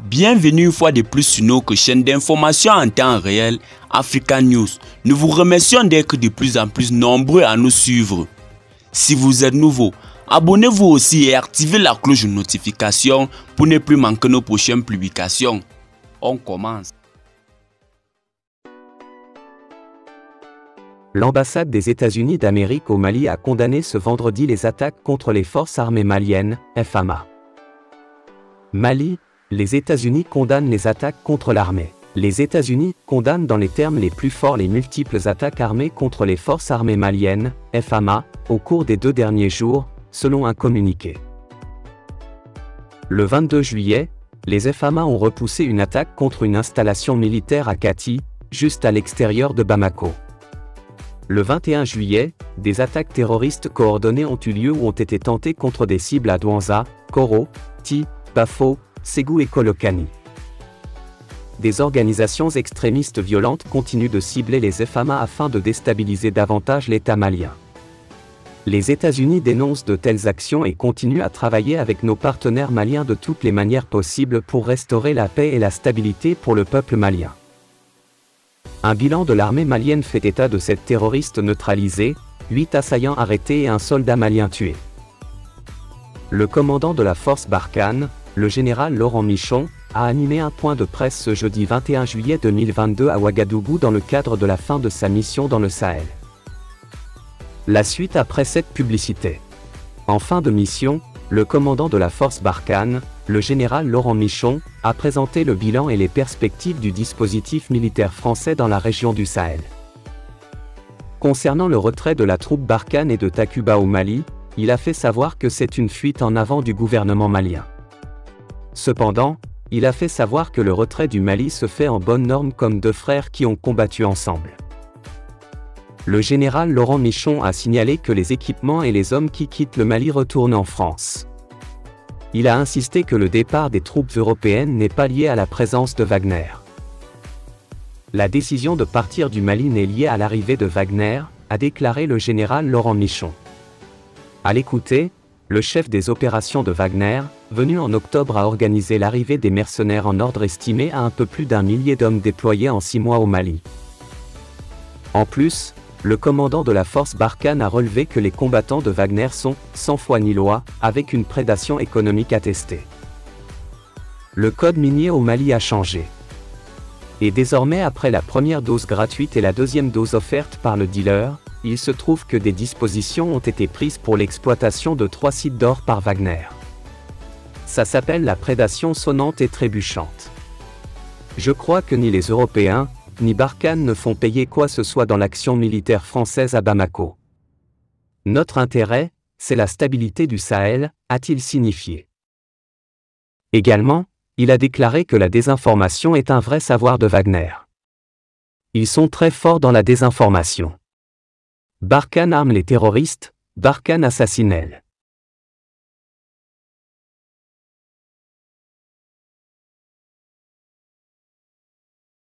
Bienvenue une fois de plus sur notre chaîne d'information en temps réel Africa News. Nous vous remercions d'être de plus en plus nombreux à nous suivre. Si vous êtes nouveau, abonnez-vous aussi et activez la cloche de notification pour ne plus manquer nos prochaines publications. On commence. L'ambassade des États-Unis d'Amérique au Mali a condamné ce vendredi les attaques contre les forces armées maliennes, FAMA. Mali, les États-Unis condamnent les attaques contre l'armée. Les États-Unis condamnent dans les termes les plus forts les multiples attaques armées contre les forces armées maliennes, FAMA, au cours des 2 derniers jours, selon un communiqué. Le 22 juillet, les FAMA ont repoussé une attaque contre une installation militaire à Kati, juste à l'extérieur de Bamako. Le 21 juillet, des attaques terroristes coordonnées ont eu lieu ou ont été tentées contre des cibles à Douanza, Koro, Ti, Bafo, Ségou et Kolokani. Des organisations extrémistes violentes continuent de cibler les FAMA afin de déstabiliser davantage l'État malien. Les États-Unis dénoncent de telles actions et continuent à travailler avec nos partenaires maliens de toutes les manières possibles pour restaurer la paix et la stabilité pour le peuple malien. Un bilan de l'armée malienne fait état de 7 terroristes neutralisés, 8 assaillants arrêtés et un soldat malien tué. Le commandant de la force Barkhane, le général Laurent Michon, a animé un point de presse ce jeudi 21 juillet 2022 à Ouagadougou dans le cadre de la fin de sa mission dans le Sahel. La suite après cette publicité. En fin de mission, le commandant de la force Barkhane, le général Laurent Michon, a présenté le bilan et les perspectives du dispositif militaire français dans la région du Sahel. Concernant le retrait de la troupe Barkhane et de Takuba au Mali, il a fait savoir que c'est une fuite en avant du gouvernement malien. Cependant, il a fait savoir que le retrait du Mali se fait en bonne norme comme 2 frères qui ont combattu ensemble. Le général Laurent Michon a signalé que les équipements et les hommes qui quittent le Mali retournent en France. Il a insisté que le départ des troupes européennes n'est pas lié à la présence de Wagner. La décision de partir du Mali n'est liée à l'arrivée de Wagner, a déclaré le général Laurent Michon. À l'écouter, le chef des opérations de Wagner, venu en octobre à organiser l'arrivée des mercenaires en ordre estimé à un peu plus d'1 millier d'hommes déployés en 6 mois au Mali. En plus, le commandant de la force Barkhane a relevé que les combattants de Wagner sont, sans foi ni loi, avec une prédation économique attestée. Le code minier au Mali a changé. Et désormais après la première dose gratuite et la deuxième dose offerte par le dealer, il se trouve que des dispositions ont été prises pour l'exploitation de 3 sites d'or par Wagner. Ça s'appelle la prédation sonnante et trébuchante. Je crois que ni les Européens, ni Barkhane ne font payer quoi que ce soit dans l'action militaire française à Bamako. Notre intérêt, c'est la stabilité du Sahel, a-t-il signifié. Également, il a déclaré que la désinformation est un vrai savoir de Wagner. Ils sont très forts dans la désinformation. Barkhane arme les terroristes, Barkhane assassine-elle.